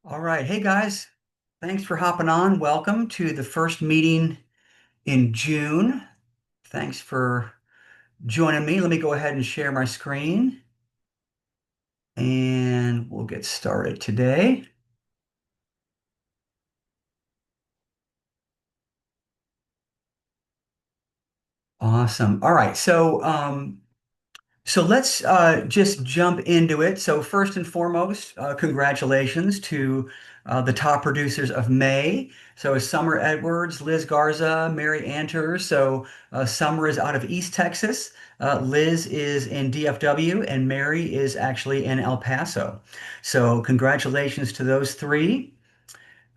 All right. Hey guys, thanks for hopping on. Welcome to the first meeting in June. Thanks for joining me. Let me go ahead and share my screen and we'll get started today. Awesome. All right. So let's just jump into it. So first and foremost, congratulations to the top producers of May. So Summer Edwards, Liz Garza, Mary Anters. So Summer is out of East Texas. Liz is in DFW, and Mary is actually in El Paso. So congratulations to those three.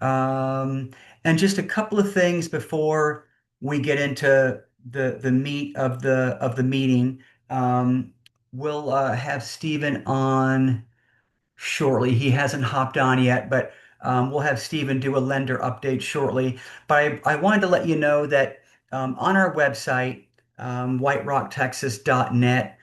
Um, and just a couple of things before we get into the meat of the meeting. We'll have Stephen on shortly. He hasn't hopped on yet, but we'll have Stephen do a lender update shortly. But I wanted to let you know that on our website, whiterocktexas.net,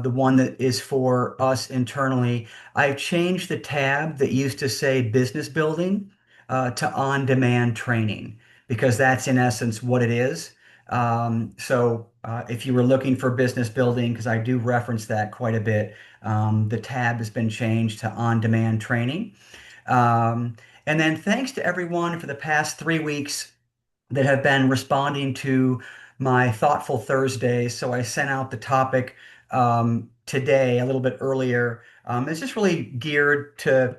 the one that is for us internally, I've changed the tab that used to say business building to on-demand training because that's in essence what it is. If you were looking for business building, because I do reference that quite a bit, the tab has been changed to on-demand training. Um, and then thanks to everyone for the past 3 weeks that have been responding to my Thoughtful Thursdays. So I sent out the topic today a little bit earlier. It's just really geared to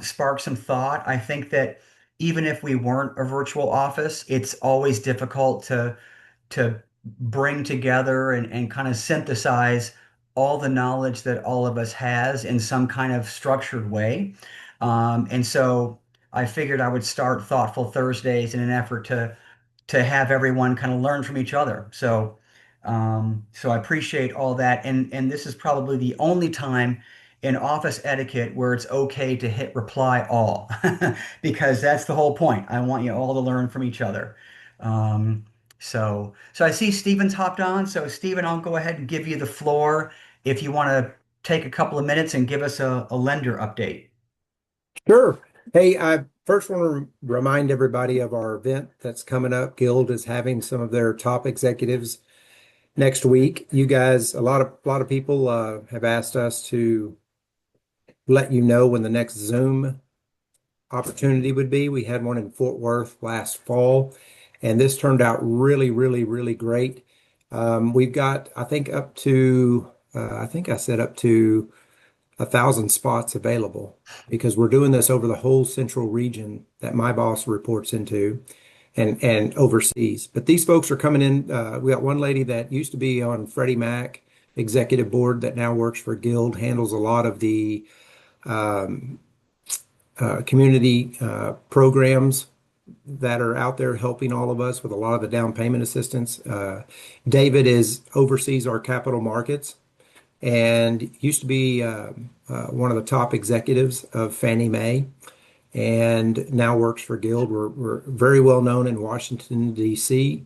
spark some thought. I think that even if we weren't a virtual office, it's always difficult to bring together and kind of synthesize all the knowledge that all of us has in some kind of structured way. And so I figured I would start Thoughtful Thursdays in an effort to have everyone kind of learn from each other. So I appreciate all that. And this is probably the only time in office etiquette where it's okay to hit reply all, because that's the whole point. I want you all to learn from each other. So I see Stephen's hopped on. So Stephen, I'll go ahead and give you the floor if you want to take a couple of minutes and give us a lender update. Sure. Hey, I first want to remind everybody of our event that's coming up. Guild is having some of their top executives next week. You guys, a lot of people have asked us to let you know when the next Zoom opportunity would be. We had one in Fort Worth last fall, and this turned out really, really, really great. We've got, I think, I think I said up to 1,000 spots available because we're doing this over the whole central region that my boss reports into and oversees. But these folks are coming in. We got one lady that used to be on Freddie Mac executive board that now works for Guild, handles a lot of the um, community programs that are out there helping all of us with a lot of the down payment assistance. David is oversees our capital markets and used to be one of the top executives of Fannie Mae and now works for Guild. We're very well known in Washington, D.C.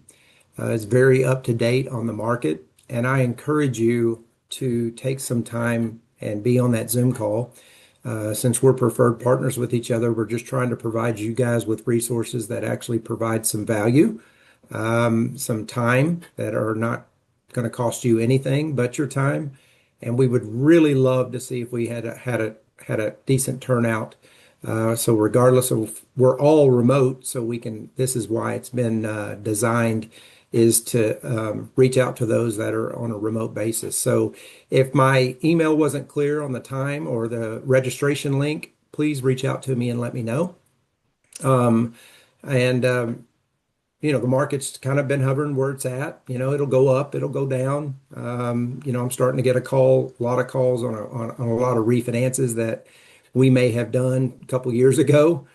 Is very up to date on the market. And I encourage you to take some time and be on that Zoom call. Since we're preferred partners with each other, we're just trying to provide you guys with resources that actually provide some value, some time that are not going to cost you anything but your time. And we would really love to see if we had a decent turnout. So regardless of, we're all remote, so we can. This is why it's been designed, is to reach out to those that are on a remote basis. So if my email wasn't clear on the time or the registration link, please reach out to me and let me know. Um, and the market's kind of been hovering where it's at. It'll go up, it'll go down. I'm starting to get a lot of calls on a lot of refinances that we may have done a couple years ago,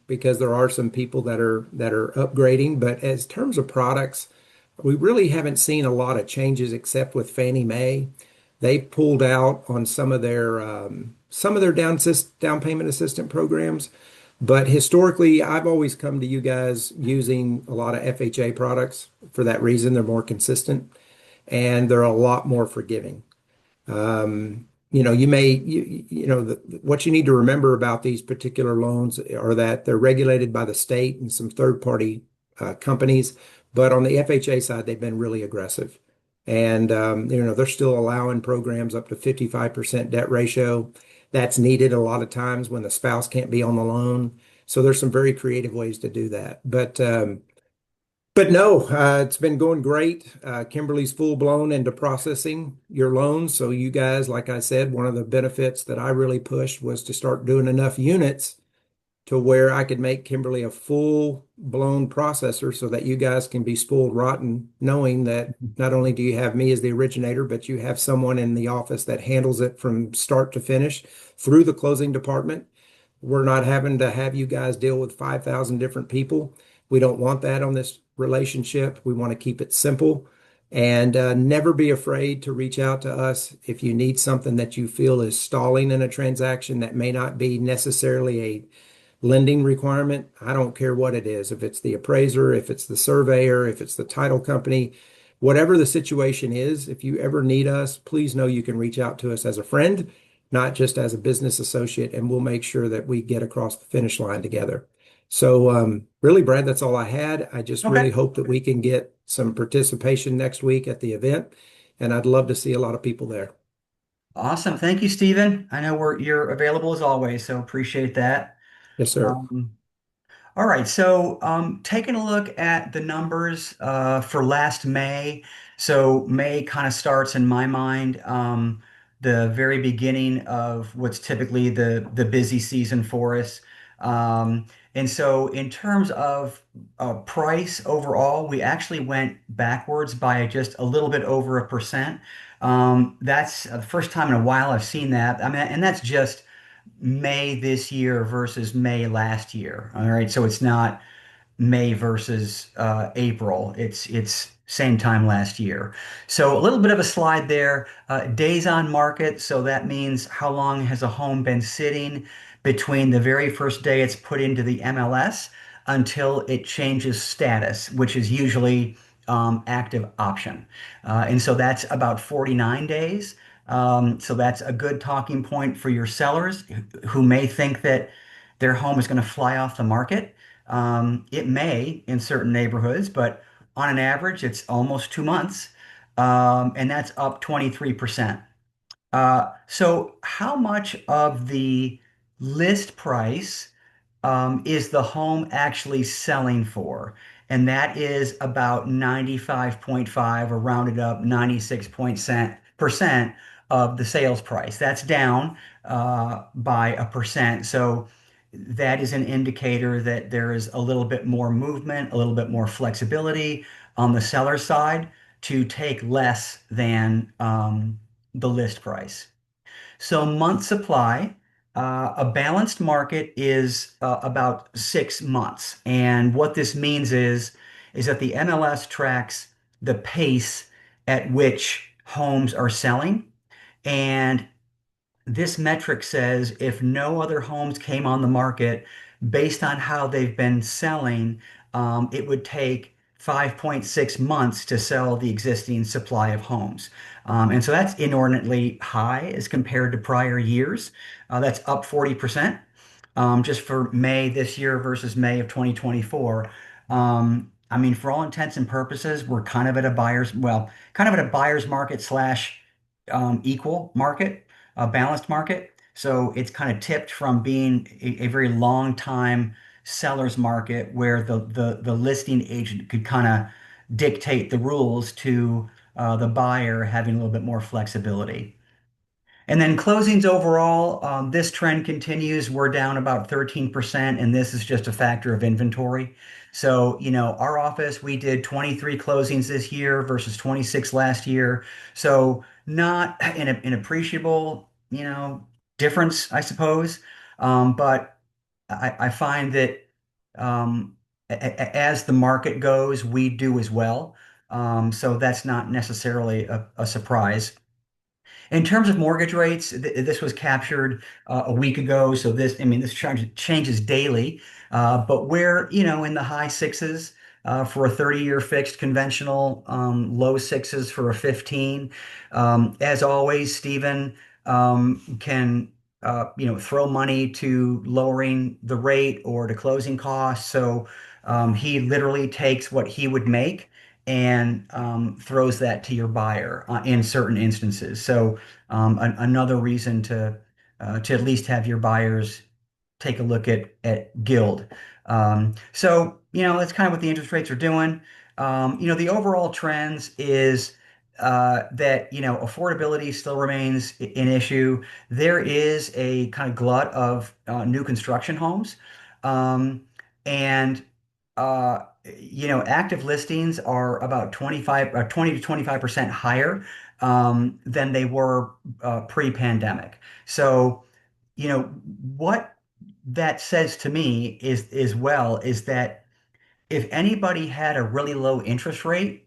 because there are some people that are upgrading. But as terms of products, we really haven't seen a lot of changes except with Fannie Mae. They pulled out on some of their down payment assistant programs. But historically, I've always come to you guys using a lot of FHA products for that reason. They're more consistent and they're a lot more forgiving. what you need to remember about these particular loans are that they're regulated by the state and some third-party companies. But on the FHA side, they've been really aggressive. And, they're still allowing programs up to 55% debt ratio. That's needed a lot of times when the spouse can't be on the loan. So there's some very creative ways to do that. But no, it's been going great. Kimberly's full blown into processing your loans. So you guys, like I said, one of the benefits that I really pushed was to start doing enough units to where I could make Kimberly a full blown processor so that you guys can be spoiled rotten, knowing that not only do you have me as the originator, but you have someone in the office that handles it from start to finish through the closing department. We're not having to have you guys deal with 5,000 different people. We don't want that on this relationship. We want to keep it simple and never be afraid to reach out to us if you need something that you feel is stalling in a transaction that may not be necessarily a lending requirement. I don't care what it is. If it's the appraiser, if it's the surveyor, if it's the title company, whatever the situation is, if you ever need us, please know you can reach out to us as a friend, not just as a business associate, and we'll make sure that we get across the finish line together. So, really, Brad, that's all I had. I just really Okay. hope that we can get some participation next week at the event, and I'd love to see a lot of people there. Awesome. Thank you, Stephen. I know you're available as always, so appreciate that. Yes, sir. Um, All right, so taking a look at the numbers for last May. So May kind of starts in my mind the very beginning of what's typically the busy season for us. And so in terms of price overall, we actually went backwards by just a little bit over 1%. That's the first time in a while I've seen that. I mean, and that's just May this year versus May last year. All right, so it's not May versus April. It's same time last year. So a little bit of a slide there. Days on market. So that means how long has a home been sitting between the very first day it's put into the MLS until it changes status, which is usually active option. And so that's about 49 days. So that's a good talking point for your sellers who may think that their home is going to fly off the market. It may in certain neighborhoods, but on an average, it's almost 2 months, and that's up 23%. So how much of the list price is the home actually selling for? And that is about 95.5 or rounded up 96% of the sales price. That's down by a percent. So that is an indicator that there is a little bit more movement, a little bit more flexibility on the seller side to take less than the list price. So month supply, a balanced market is about 6 months. And what this means is that the MLS tracks the pace at which homes are selling. And this metric says if no other homes came on the market based on how they've been selling, it would take 5.6 months to sell the existing supply of homes. And so that's inordinately high as compared to prior years. That's up 40% just for May this year versus May of 2024. I mean, for all intents and purposes, we're kind of at a buyer's market slash equal market, a balanced market. So it's kind of tipped from being a very long time seller's market where the listing agent could kind of dictate the rules to the buyer having a little bit more flexibility. And then closings overall, this trend continues. We're down about 13%, and this is just a factor of inventory. So, our office, we did 23 closings this year versus 26 last year. So, not an appreciable, difference, I suppose. But I find that as the market goes, we do as well. So that's not necessarily a surprise. In terms of mortgage rates, this was captured a week ago. So this changes daily, but we're, in the high sixes for a 30-year fixed conventional, low sixes for a 15. As always, Stephen, can throw money to lowering the rate or to closing costs. So he literally takes what he would make and throws that to your buyer in certain instances. So another reason to at least have your buyers take a look at Guild. That's kind of what the interest rates are doing. The overall trends is that affordability still remains an issue. There is a kind of glut of new construction homes, and active listings are about 20 to 25% higher than they were pre-pandemic. So, what that says to me is that if anybody had a really low interest rate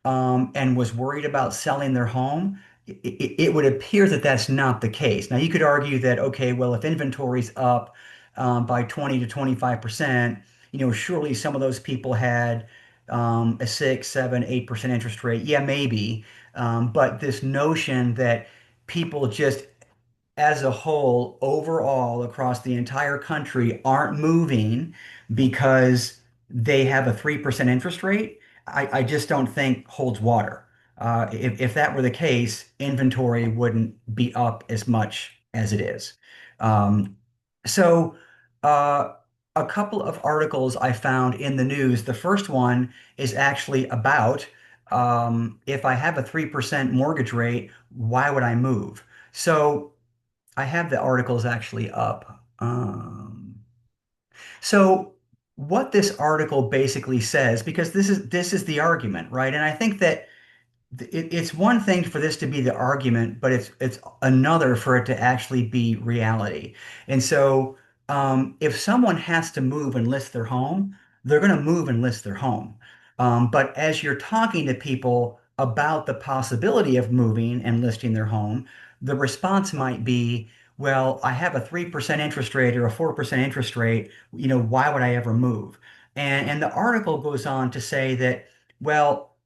and was worried about selling their home, it would appear that that's not the case. Now, you could argue that, okay, well, if inventory's up by 20 to 25%, surely some of those people had a 6, 7, 8% interest rate. Yeah, maybe. But this notion that people just as a whole, overall, across the entire country, aren't moving because they have a 3% interest rate, I just don't think holds water. If that were the case, inventory wouldn't be up as much as it is. Um, so, uh, a couple of articles I found in the news. The first one is actually about if I have a 3% mortgage rate, why would I move? So, I have the articles actually up. So what this article basically says, because this is the argument, right? And I think that it's one thing for this to be the argument, but it's another for it to actually be reality. And so, if someone has to move and list their home, they're going to move and list their home. But as you're talking to people about the possibility of moving and listing their home, the response might be, "Well, I have a 3% interest rate or a 4% interest rate. Why would I ever move?" And the article goes on to say that, well,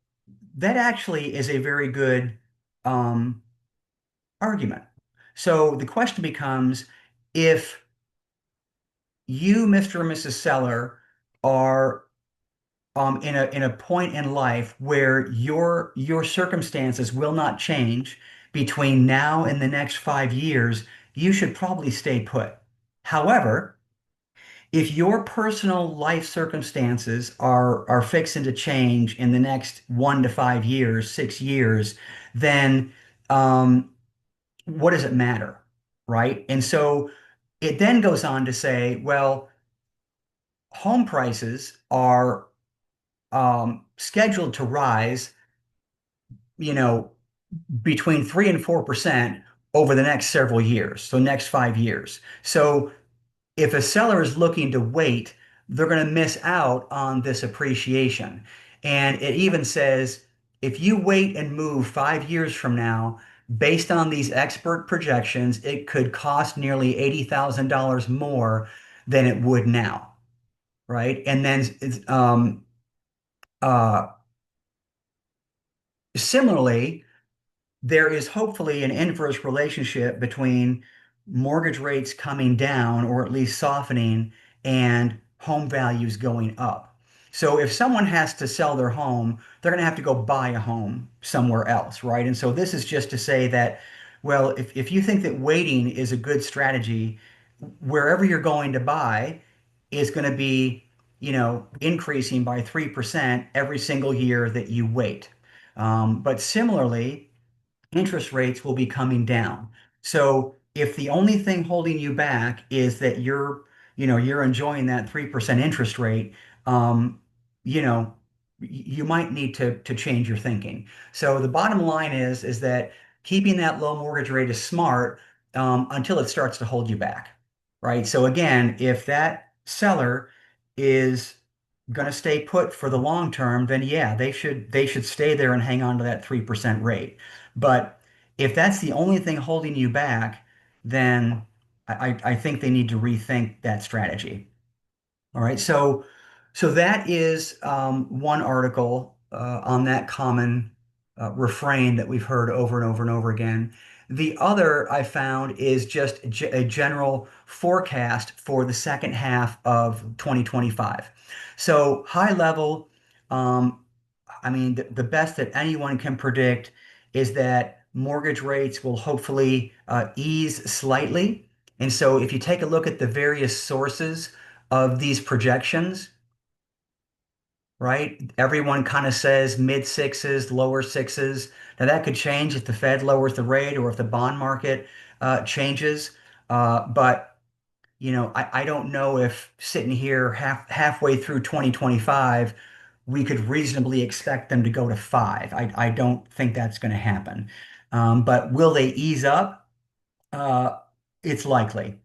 that actually is a very good um, argument. So the question becomes if you, Mr. and Mrs. Seller, are in a point in life where your circumstances will not change between now and the next 5 years, you should probably stay put. However, if your personal life circumstances are fixing to change in the next 1 to 5 years, 6 years, then what does it matter, right? And so it then goes on to say, well, home prices are scheduled to rise, you know, between 3 and 4% over the next several years, so next 5 years. So if a seller is looking to wait, they're going to miss out on this appreciation. And it even says if you wait and move 5 years from now, based on these expert projections, it could cost nearly $80,000 more than it would now, right? And then uh, similarly, there is hopefully an inverse relationship between mortgage rates coming down or at least softening and home values going up. So if someone has to sell their home, they're going to have to go buy a home somewhere else, right? And so this is just to say that, well, if you think that waiting is a good strategy, wherever you're going to buy is going to be, increasing by 3% every single year that you wait. But similarly, interest rates will be coming down. So if the only thing holding you back is that you're enjoying that 3% interest rate, um, you know, you might need to change your thinking. So the bottom line is that keeping that low mortgage rate is smart until it starts to hold you back, right? So again, if that seller is going to stay put for the long term, then yeah, they should stay there and hang on to that 3% rate. But if that's the only thing holding you back, then I think they need to rethink that strategy. All right. So that is one article on that common refrain that we've heard over and over and over again. The other I found is just a general forecast for the second half of 2025. So high level, um, I mean, the best that anyone can predict is that mortgage rates will hopefully ease slightly. And so if you take a look at the various sources of these projections, right? Everyone kind of says mid sixes, lower sixes. Now that could change if the Fed lowers the rate or if the bond market changes. But I don't know if sitting here halfway through 2025, we could reasonably expect them to go to five. I don't think that's going to happen. But will they ease up? Uh, it's likely.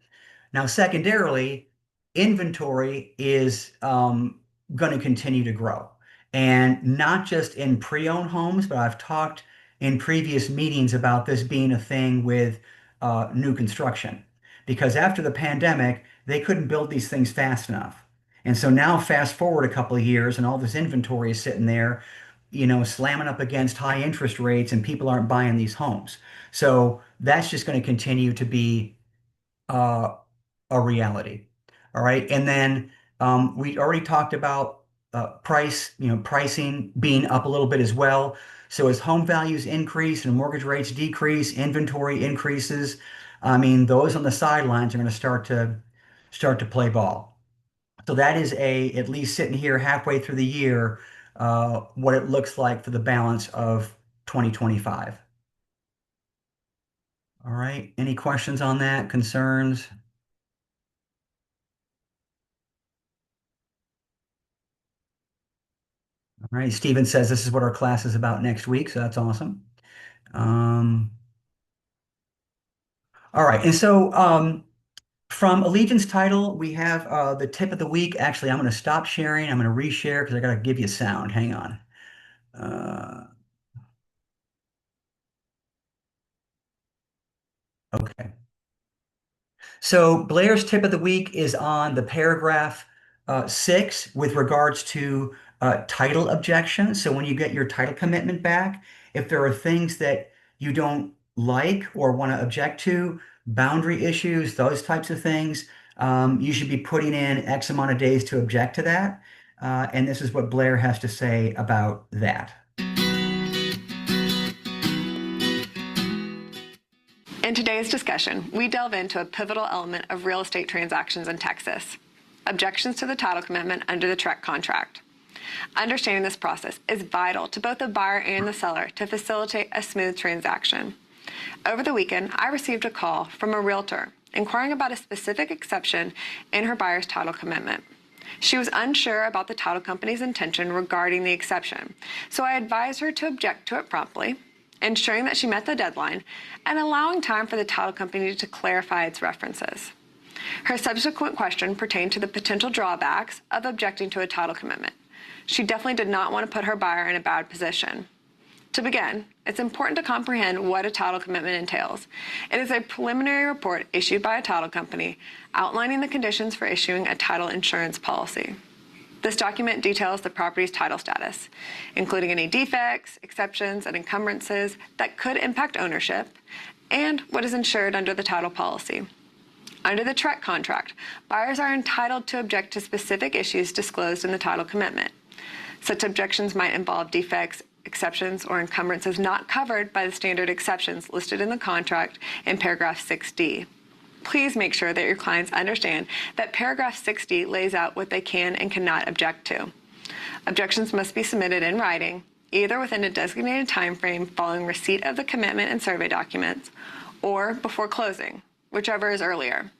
Now, secondarily, inventory is going to continue to grow. And not just in pre-owned homes, but I've talked in previous meetings about this being a thing with new construction. Because after the pandemic, they couldn't build these things fast enough. And so now, fast forward a couple of years, and all this inventory is sitting there, slamming up against high interest rates, and people aren't buying these homes. So that's just going to continue to be uh, a reality. All right. And then we already talked about pricing being up a little bit as well. So as home values increase and mortgage rates decrease, inventory increases. I mean, those on the sidelines are going to start to play ball. So that is at least sitting here halfway through the year, what it looks like for the balance of 2025. All right. Any questions on that? Concerns? All right. Steven says this is what our class is about next week, so that's awesome. Um, all right. And so from Allegiance Title, we have the tip of the week. Actually, I'm going to stop sharing. I'm going to reshare because I got to give you sound. Hang on. Uh, okay. So Blair's tip of the week is on the paragraph 6 with regards to title objections. So when you get your title commitment back, if there are things that you don't like or want to object to, boundary issues, those types of things, you should be putting in X amount of days to object to that. And this is what Blair has to say about that. In today's discussion, we delve into a pivotal element of real estate transactions in Texas: objections to the title commitment under the TREC contract. Understanding this process is vital to both the buyer and the seller to facilitate a smooth transaction. Over the weekend, I received a call from a realtor inquiring about a specific exception in her buyer's title commitment. She was unsure about the title company's intention regarding the exception, so I advised her to object to it promptly, ensuring that she met the deadline, and allowing time for the title company to clarify its references. Her subsequent question pertained to the potential drawbacks of objecting to a title commitment. She definitely did not want to put her buyer in a bad position. To begin, it's important to comprehend what a title commitment entails. It is a preliminary report issued by a title company outlining the conditions for issuing a title insurance policy. This document details the property's title status, including any defects, exceptions, and encumbrances that could impact ownership, and what is insured under the title policy. Under the TREC contract, buyers are entitled to object to specific issues disclosed in the title commitment. Such objections might involve defects, exceptions, or encumbrances not covered by the standard exceptions listed in the contract in paragraph 6D. Please make sure that your clients understand that paragraph 60 lays out what they can and cannot object to. Objections must be submitted in writing, either within a designated time frame following receipt of the commitment and survey documents, or before closing, whichever is earlier.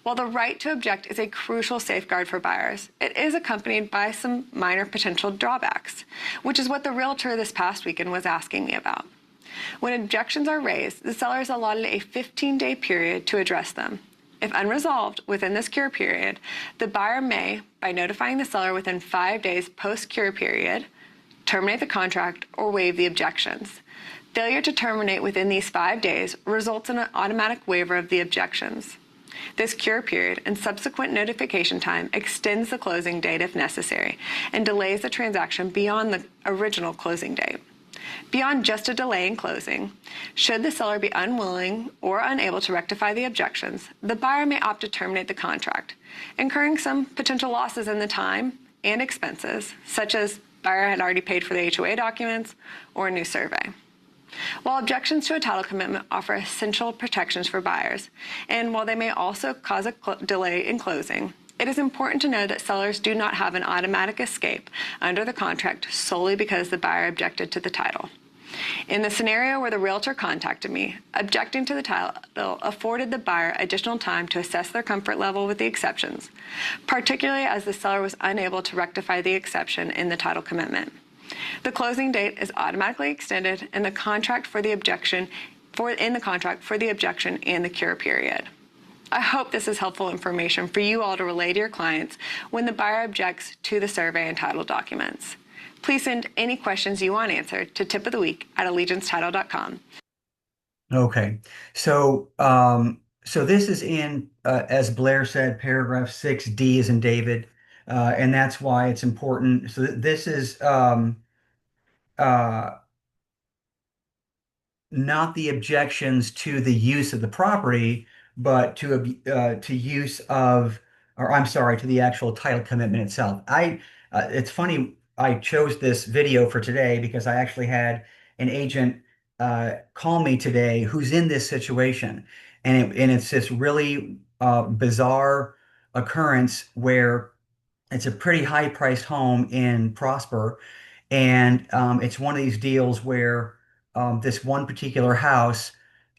While the right to object is a crucial safeguard for buyers, it is accompanied by some minor potential drawbacks, which is what the realtor this past weekend was asking me about. When objections are raised, the seller is allotted a 15-day period to address them. If unresolved within this cure period, the buyer may, by notifying the seller within 5 days post-cure period, terminate the contract or waive the objections. Failure to terminate within these 5 days results in an automatic waiver of the objections. This cure period and subsequent notification time extends the closing date if necessary and delays the transaction beyond the original closing date. Beyond just a delay in closing, should the seller be unwilling or unable to rectify the objections, the buyer may opt to terminate the contract, incurring some potential losses in the time and expenses, such as buyer had already paid for the HOA documents or a new survey. While objections to a title commitment offer essential protections for buyers, and while they may also cause a delay in closing, it is important to know that sellers do not have an automatic escape under the contract solely because the buyer objected to the title. In the scenario where the realtor contacted me, objecting to the title afforded the buyer additional time to assess their comfort level with the exceptions, particularly as the seller was unable to rectify the exception in the title commitment. The closing date is automatically extended in the contract for the objection and the cure period. I hope this is helpful information for you all to relay to your clients when the buyer objects to the survey and title documents. Please send any questions you want answered to tipoftheweek@allegiancetitle.com. Okay. So this is in, as Blair said, paragraph 6D is in David, and that's why it's important. So this is uh, not the objections to the use of the property, but to use of, or I'm sorry, to the actual title commitment itself. It's funny, I chose this video for today because I actually had an agent call me today who's in this situation, and it's this really bizarre occurrence where it's a pretty high-priced home in Prosper, and it's one of these deals where this one particular house,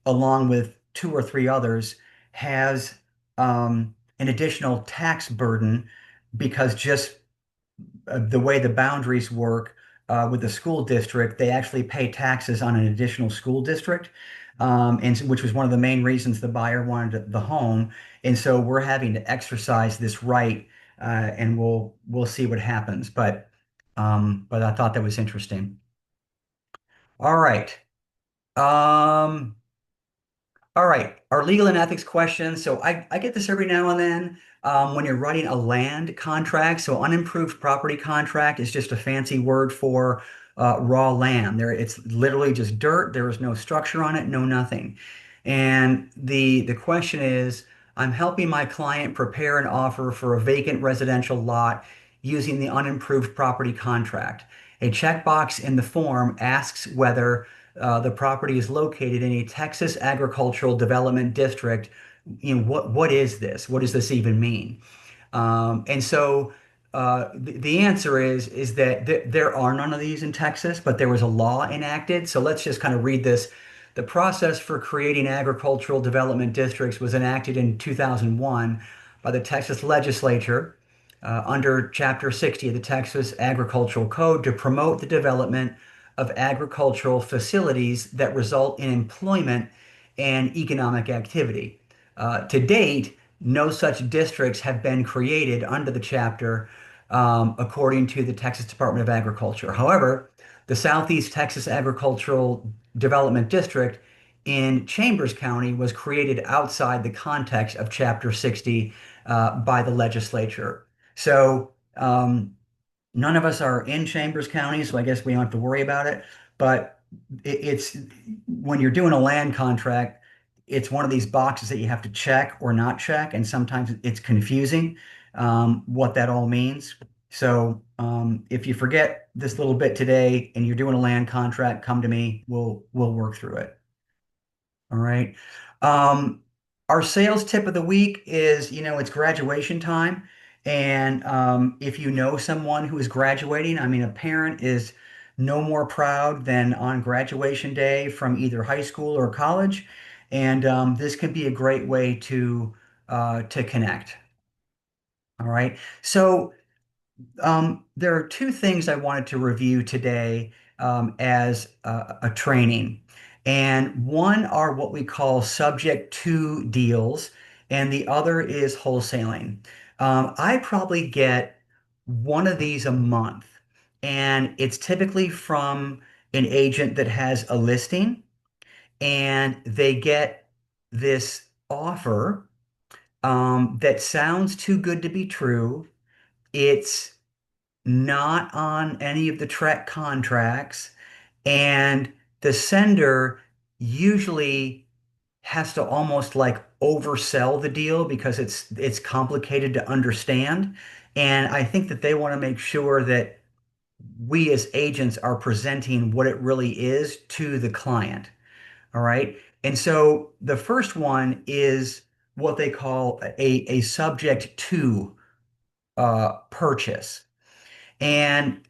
along with two or three others, has an additional tax burden because just the way the boundaries work with the school district, they actually pay taxes on an additional school district, which was one of the main reasons the buyer wanted the home. And so we're having to exercise this right, and we'll see what happens. But I thought that was interesting. All right. Um, all right, our legal and ethics questions. So I get this every now and then when you're writing a land contract. So unimproved property contract is just a fancy word for raw land. It's literally just dirt. There is no structure on it, no nothing. And the question is, I'm helping my client prepare an offer for a vacant residential lot using the unimproved property contract. A checkbox in the form asks whether the property is located in a Texas agricultural development district. What is this? What does this even mean? And so the answer is that there are none of these in Texas, but there was a law enacted. So let's just kind of read this. The process for creating agricultural development districts was enacted in 2001 by the Texas legislature under Chapter 60 of the Texas Agricultural Code to promote the development of agricultural facilities that result in employment and economic activity. To date, no such districts have been created under the chapter, according to the Texas Department of Agriculture. However, the Southeast Texas Agricultural Development District in Chambers County was created outside the context of Chapter 60 by the legislature. So, none of us are in Chambers County, so I guess we don't have to worry about it. But it's when you're doing a land contract, it's one of these boxes that you have to check or not check, and sometimes it's confusing what that all means. So if you forget this little bit today and you're doing a land contract, come to me. We'll work through it. All right. Um, our sales tip of the week is, it's graduation time. And if you know someone who is graduating, I mean, a parent is no more proud than on graduation day from either high school or college. And this can be a great way to connect. All right. So there are two things I wanted to review today as a training. And one are what we call subject to deals, and the other is wholesaling. I probably get one of these a month, and it's typically from an agent that has a listing, and they get this offer that sounds too good to be true. It's not on any of the Trek contracts, And the sender usually has to almost like oversell the deal because it's complicated to understand. And I think that they want to make sure that we as agents are presenting what it really is to the client. All right. And so the first one is what they call a subject to purchase. And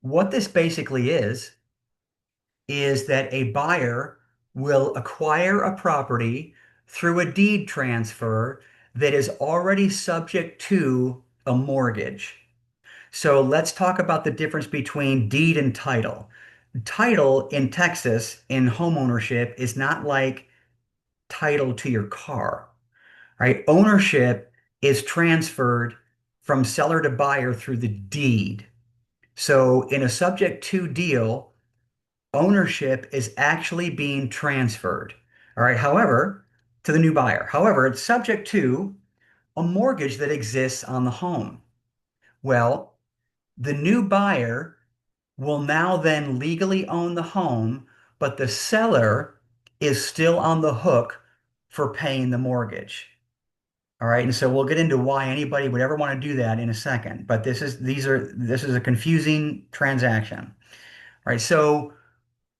what this basically is that a buyer will acquire a property through a deed transfer that is already subject to a mortgage. So let's talk about the difference between deed and title. Title in Texas in homeownership is not like title to your car, right? Ownership is transferred from seller to buyer through the deed. So in a subject to deal, ownership is actually being transferred. All right. However, to the new buyer. However, it's subject to a mortgage that exists on the home. Well, the new buyer will now then legally own the home, but the seller is still on the hook for paying the mortgage. All right. And so we'll get into why anybody would ever want to do that in a second. But this is a confusing transaction. All right. So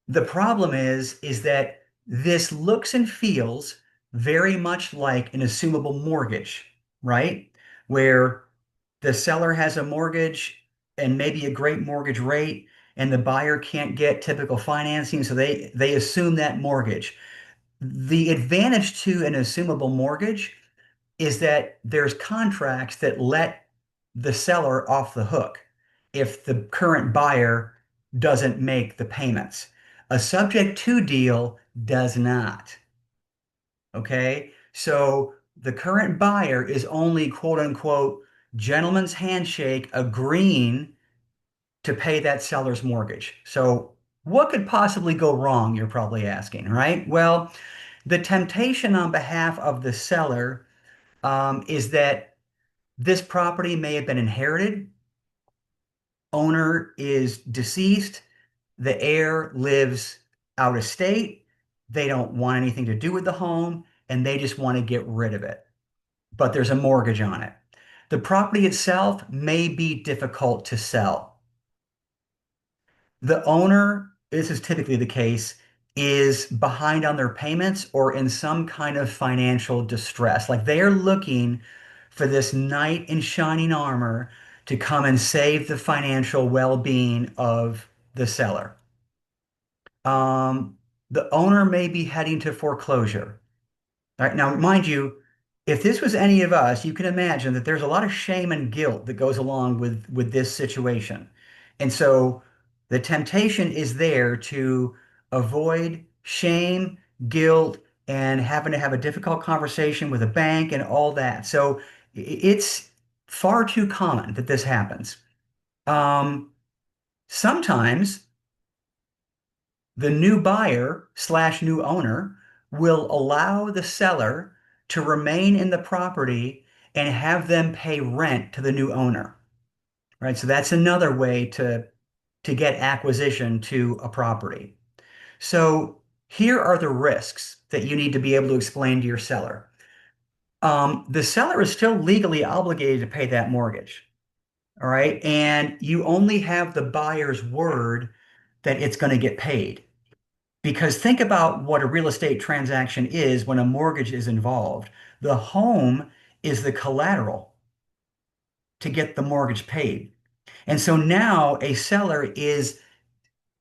the problem is that this looks and feels very much like an assumable mortgage, right? Where the seller has a mortgage and maybe a great mortgage rate, and the buyer can't get typical financing, so they assume that mortgage. The advantage to an assumable mortgage is that there's contracts that let the seller off the hook if the current buyer doesn't make the payments. A subject to deal does not. Okay. So the current buyer is only quote unquote gentleman's handshake agreeing to pay that seller's mortgage. So what could possibly go wrong? You're probably asking, right? Well, the temptation on behalf of the seller is that this property may have been inherited, owner is deceased, the heir lives out of state, they don't want anything to do with the home, and they just want to get rid of it. But there's a mortgage on it. The property itself may be difficult to sell. The owner, this is typically the case, is behind on their payments or in some kind of financial distress. Like they are looking for this knight in shining armor to come and save the financial well-being of the seller. The owner may be heading to foreclosure. All right, now, mind you, if this was any of us, you can imagine that there's a lot of shame and guilt that goes along with this situation. And so the temptation is there to avoid shame, guilt, and having to have a difficult conversation with a bank and all that. So it's far too common that this happens. Sometimes the new buyer slash new owner will allow the seller to remain in the property and have them pay rent to the new owner, right? So that's another way to get acquisition to a property. So here are the risks that you need to be able to explain to your seller. The seller is still legally obligated to pay that mortgage, all right? And you only have the buyer's word that it's going to get paid. Because think about what a real estate transaction is when a mortgage is involved. The home is the collateral to get the mortgage paid. And so now a seller is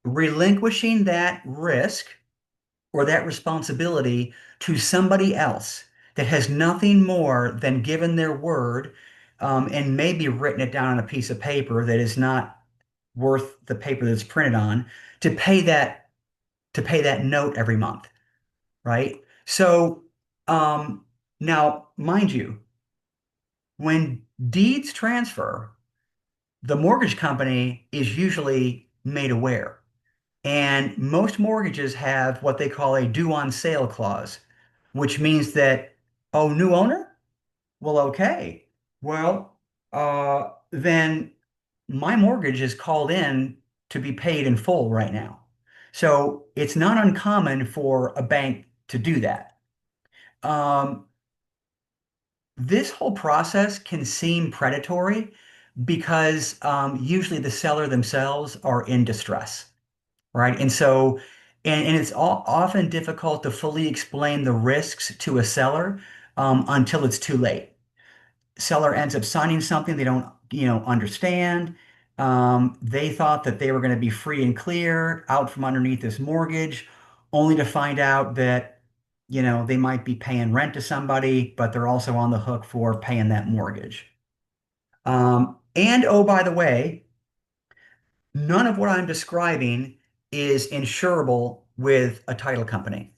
relinquishing that risk or that responsibility to somebody else that has nothing more than given their word, and maybe written it down on a piece of paper that is not worth the paper that's printed on to pay that note every month, right? So now, mind you, when deeds transfer, the mortgage company is usually made aware. And most mortgages have what they call a due on sale clause, which means that, oh, new owner? Well, okay. Well, then my mortgage is called in to be paid in full right now. So it's not uncommon for a bank to do that. Um, this whole process can seem predatory because usually the seller themselves are in distress, right? And so, and it's often difficult to fully explain the risks to a seller until it's too late. Seller ends up signing something they don't, understand. They thought that they were going to be free and clear out from underneath this mortgage, only to find out that, they might be paying rent to somebody, but they're also on the hook for paying that mortgage. And oh, by the way, none of what I'm describing is insurable with a title company.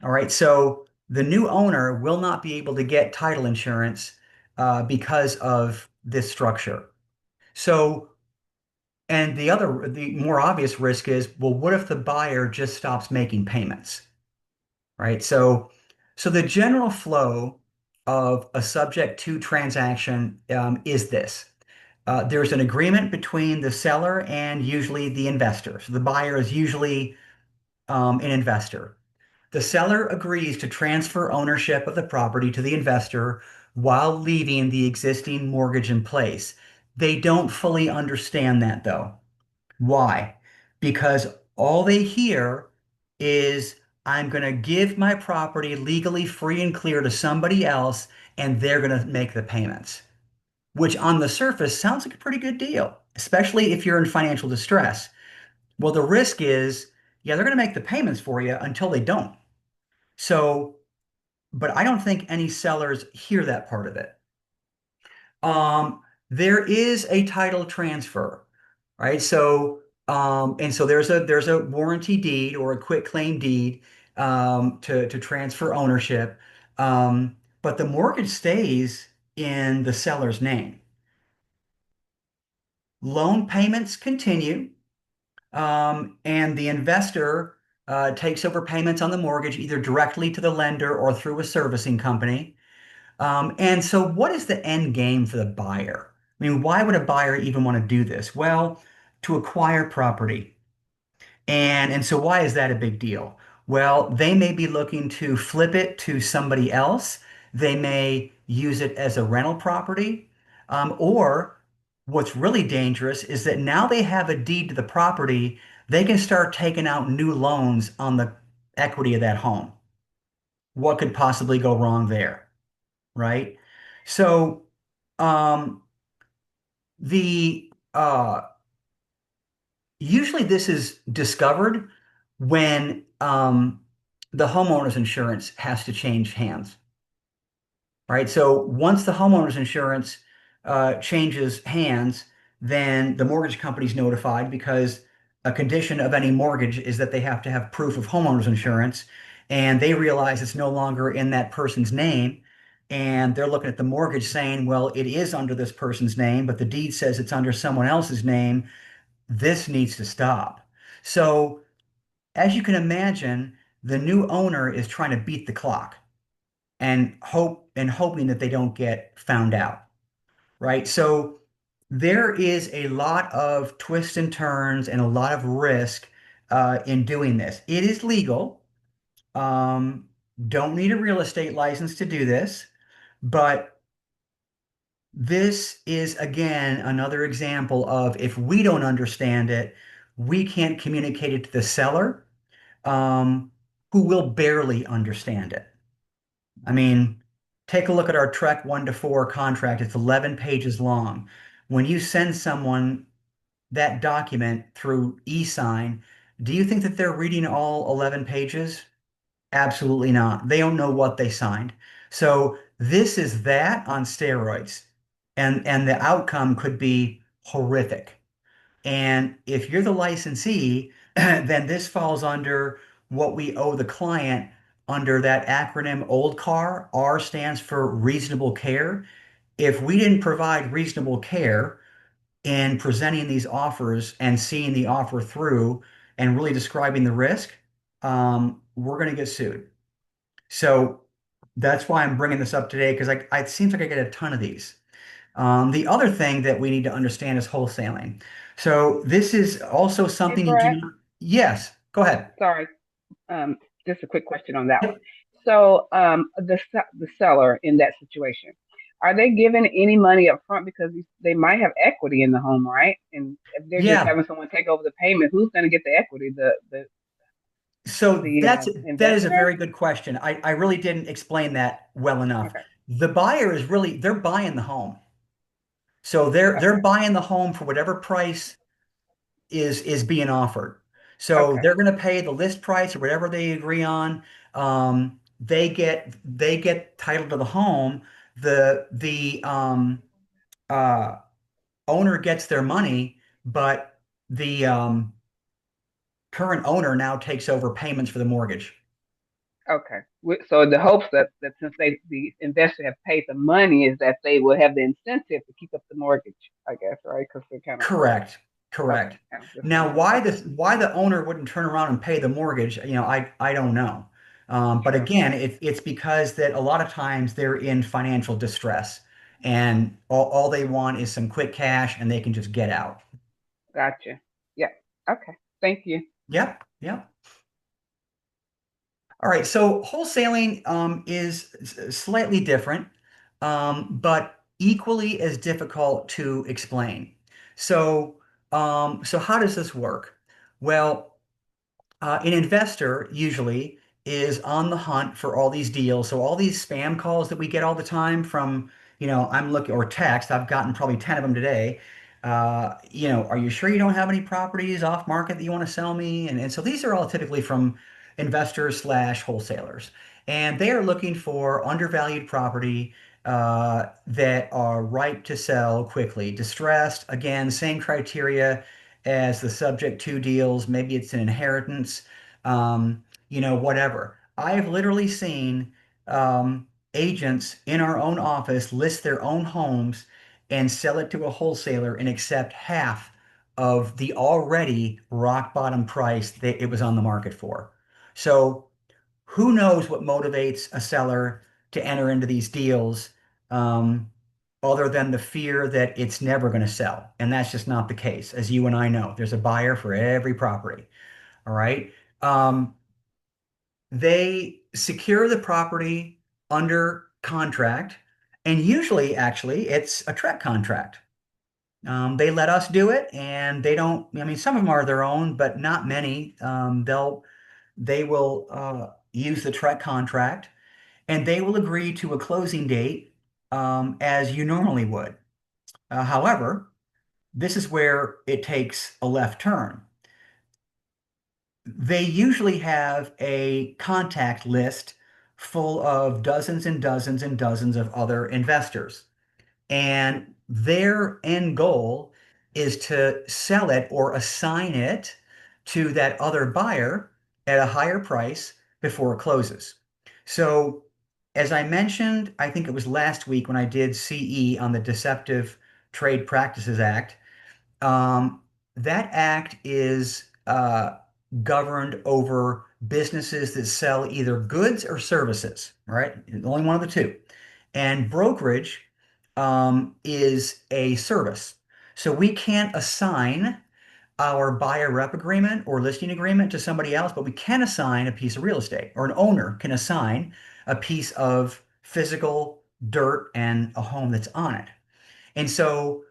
All right. So the new owner will not be able to get title insurance because of this structure. So, and the more obvious risk is, well, what if the buyer just stops making payments? Right. So the general flow of a subject to transaction is this. There's an agreement between the seller and usually the investor. So the buyer is usually an investor. The seller agrees to transfer ownership of the property to the investor while leaving the existing mortgage in place. They don't fully understand that though. Why? Because all they hear is, I'm going to give my property legally free and clear to somebody else, and they're going to make the payments, which on the surface sounds like a pretty good deal, especially if you're in financial distress. Well, the risk is, yeah, they're going to make the payments for you until they don't. So, but I don't think any sellers hear that part of it. There is a title transfer, right? So, and so there's a warranty deed or a quit claim deed to transfer ownership. But the mortgage stays in the seller's name. Loan payments continue, and the investor takes over payments on the mortgage either directly to the lender or through a servicing company. And so, what is the end game for the buyer? I mean, why would a buyer even want to do this? Well, to acquire property. And so why is that a big deal? Well, they may be looking to flip it to somebody else. They may use it as a rental property. Or what's really dangerous is that now they have a deed to the property, they can start taking out new loans on the equity of that home. What could possibly go wrong there, right? So, um, the usually this is discovered when the homeowner's insurance has to change hands, right? So once the homeowner's insurance changes hands, then the mortgage company's notified because a condition of any mortgage is that they have to have proof of homeowner's insurance, and they realize it's no longer in that person's name. And they're looking at the mortgage saying, well, it is under this person's name, but the deed says it's under someone else's name. This needs to stop. So, as you can imagine, the new owner is trying to beat the clock and hoping that they don't get found out, right? So, there is a lot of twists and turns and a lot of risk in doing this. It is legal. Um, don't need a real estate license to do this, but this is again another example of if we don't understand it, we can't communicate it to the seller, who will barely understand it. I mean, take a look at our Trek 1 to 4 contract. It's 11 pages long. When you send someone that document through e-sign, do you think that they're reading all 11 pages? Absolutely not. They don't know what they signed. So this is that on steroids. And the outcome could be horrific. And if you're the licensee, then this falls under what we owe the client under that acronym old car. R stands for reasonable care. If we didn't provide reasonable care in presenting these offers and seeing the offer through and really describing the risk, we're going to get sued. So that's why I'm bringing this up today because it seems like I get a ton of these. The other thing that we need to understand is wholesaling. So this is also Hey something you do Brett, not. Yes, go ahead. Sorry, um, just a quick question on that one. Yep. So, the seller in that situation, are they given any money up front because they might have equity in the home, right? And if they're just Yeah. having someone take over the payment, who's going to get the equity? So that is a Investor? very good question. I really didn't explain that well enough. Okay, The buyer is really they're buying the home. So they're okay, buying the home for whatever price is being offered. So okay, they're going to pay the list price or whatever they agree on. They get title to the home. The uh, owner gets their money, but the current owner now takes over payments for the mortgage. okay. So the hopes that since the investor have paid the money is that they will have the incentive to keep up the mortgage, I guess, right? Because they're kind of Correct. okay. Correct. I was just Now, wondering. why Okay, the owner wouldn't turn around and pay the mortgage, I don't know. But sure, again, it's because that a lot of times they're in financial distress and all they want is some quick cash and they can just get out. gotcha. Yeah. Okay. Thank you. Yep. Yep. All right. So wholesaling is slightly different, but equally as difficult to explain. So how does this work? Well, an investor usually is on the hunt for all these deals. So all these spam calls that we get all the time from, I'm looking or text, I've gotten probably 10 of them today. Are you sure you don't have any properties off market that you want to sell me? And so these are all typically from investors slash wholesalers. And they are looking for undervalued property that are ripe to sell quickly. Distressed, again, same criteria as the subject to deals. Maybe it's an inheritance, whatever. I've literally seen agents in our own office list their own homes and sell it to a wholesaler and accept half of the already rock bottom price that it was on the market for. So who knows what motivates a seller to enter into these deals, um, other than the fear that it's never going to sell. And that's just not the case. As you and I know, there's a buyer for every property. All right. Um, they secure the property under contract, and usually, actually, it's a Trek contract. They let us do it, and they don't. I mean, some of them are their own, but not many. They will use the Trek contract, and they will agree to a closing date as you normally would. However, this is where it takes a left turn. They usually have a contact list full of dozens and dozens and dozens of other investors. And their end goal is to sell it or assign it to that other buyer at a higher price before it closes. So, as I mentioned, I think it was last week when I did CE on the Deceptive Trade Practices Act. Um, that act is governed over businesses that sell either goods or services, right? Only one of the two. And brokerage is a service. So we can't assign our buyer rep agreement or listing agreement to somebody else, but we can assign a piece of real estate, or an owner can assign a piece of physical dirt and a home that's on it. And so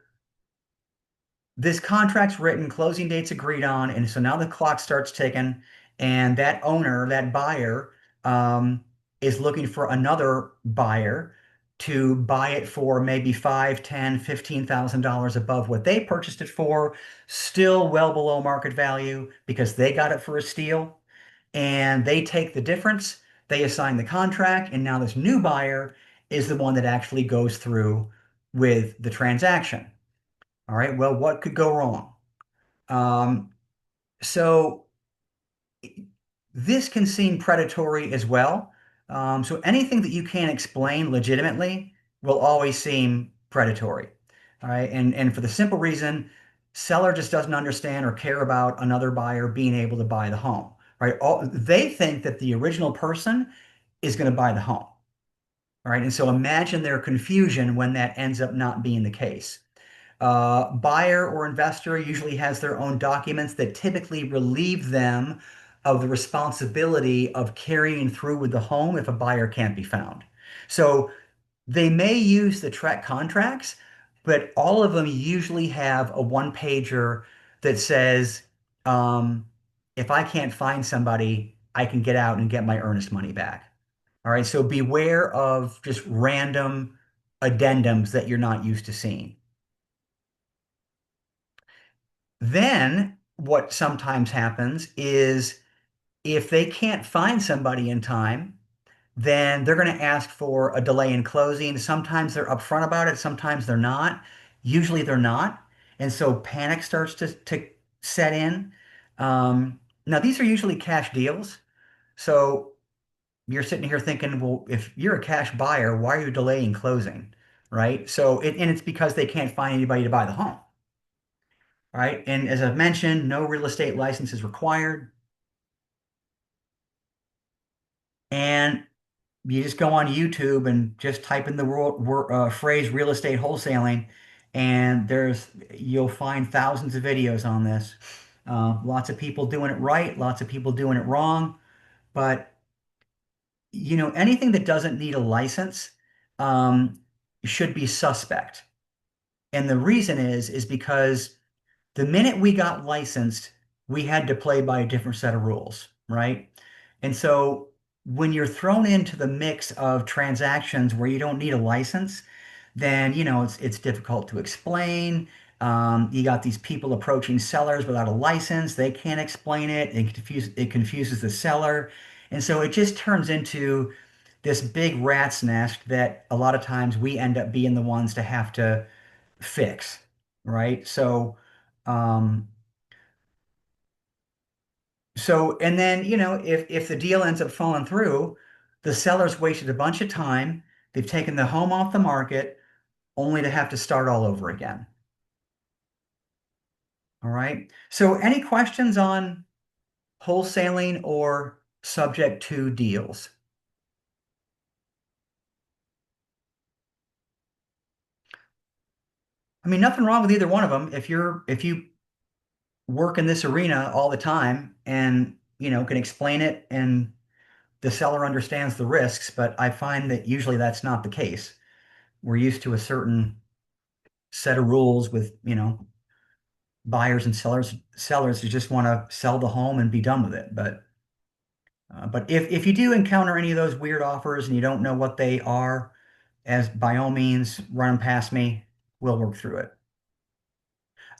this contract's written, closing dates agreed on, and so now the clock starts ticking, and that owner, that buyer, is looking for another buyer to buy it for maybe 5, 10, $15,000 above what they purchased it for, still well below market value because they got it for a steal, and they take the difference, they assign the contract, and now this new buyer is the one that actually goes through with the transaction. All right, well, what could go wrong? Um, so this can seem predatory as well. So anything that you can't explain legitimately will always seem predatory. All right, and for the simple reason, seller just doesn't understand or care about another buyer being able to buy the home. Right? They think that the original person is going to buy the home. All right, and so imagine their confusion when that ends up not being the case. Buyer or investor usually has their own documents that typically relieve them of the responsibility of carrying through with the home if a buyer can't be found. So they may use the Trek contracts, but all of them usually have a one pager that says, um, if I can't find somebody, I can get out and get my earnest money back. All right. So beware of just random addendums that you're not used to seeing. Then what sometimes happens is if they can't find somebody in time, then they're going to ask for a delay in closing. Sometimes they're upfront about it, sometimes they're not. Usually they're not. And so panic starts to set in. Now, these are usually cash deals. So you're sitting here thinking, well, if you're a cash buyer, why are you delaying closing? Right. So, and it's because they can't find anybody to buy the home. Right. And as I've mentioned, no real estate license is required. And you just go on YouTube and just type in the phrase real estate wholesaling, and you'll find thousands of videos on this. Lots of people doing it right, lots of people doing it wrong, but anything that doesn't need a license um, should be suspect. And the reason is because the minute we got licensed, we had to play by a different set of rules, right? And so when you're thrown into the mix of transactions where you don't need a license, then it's difficult to explain. You got these people approaching sellers without a license. They can't explain it. It confuses the seller. And so it just turns into this big rat's nest that a lot of times we end up being the ones to have to fix, right? Um, and then, if the deal ends up falling through, the seller's wasted a bunch of time. They've taken the home off the market only to have to start all over again. All right. So any questions on wholesaling or subject to deals? I mean, nothing wrong with either one of them. If you work in this arena all the time and, can explain it and the seller understands the risks, but I find that usually that's not the case. We're used to a certain set of rules with, buyers and sellers who just want to sell the home and be done with it. But if you do encounter any of those weird offers and you don't know what they are, as by all means, run them past me. We'll work through it.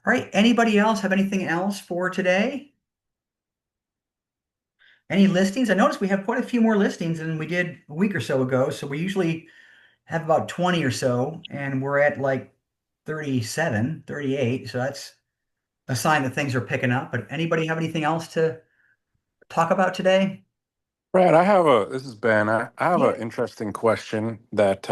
All right. Anybody else have anything else for today? Any listings? I noticed we have quite a few more listings than we did a week or so ago. So we usually have about 20 or so, and we're at like 37, 38. So that's a sign that things are picking up. But anybody have anything else to talk about today? Brad, this is Ben. I have Yeah. an interesting question that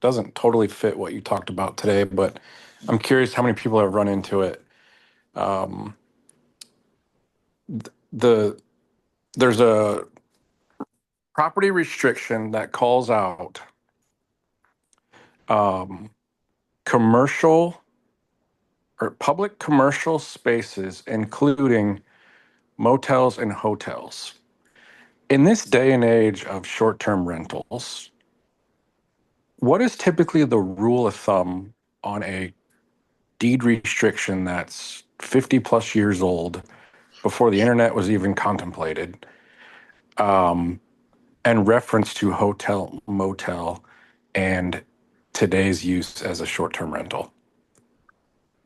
doesn't totally fit what you talked about today, but I'm curious how many people have run into it. Um, the there's a property restriction that calls out um, commercial or public commercial spaces, including motels and hotels. In this day and age of short-term rentals, what is typically the rule of thumb on a deed restriction that's 50 plus years old before the internet was even contemplated, um, and reference to hotel, motel, and today's use as a short-term rental?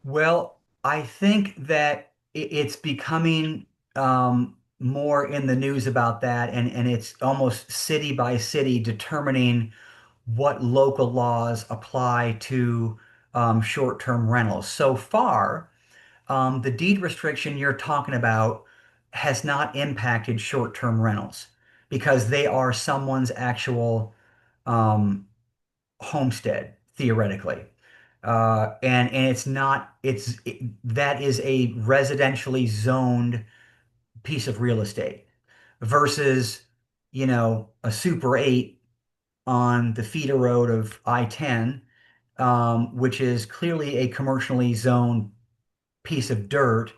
Well, I think that it's becoming more in the news about that, and it's almost city by city determining what local laws apply to short-term rentals. So far, the deed restriction you're talking about has not impacted short-term rentals because they are someone's actual um, homestead, theoretically. And it's not, that is a residentially zoned piece of real estate versus, a Super 8 on the feeder road of I-10. which is clearly a commercially zoned piece of dirt,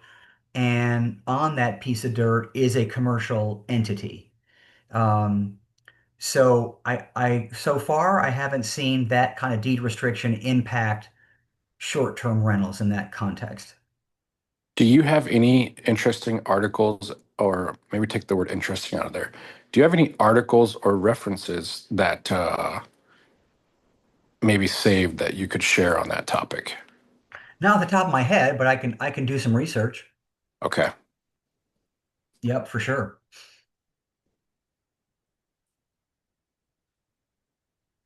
and on that piece of dirt is a commercial entity. Um, so so far I haven't seen that kind of deed restriction impact short-term rentals in that context. Do you have any interesting articles, or maybe take the word interesting out of there? Do you have any articles or references that maybe saved that you could share on that topic? Not off the top of my head, but I can do some research. Okay. Yep, for sure.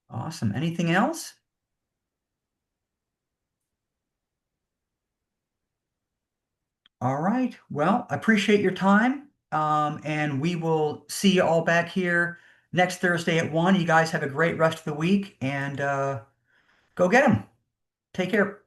Awesome. Anything else? All right. Well, I appreciate your time. And we will see you all back here next Thursday at 1. You guys have a great rest of the week and go get them. Take care.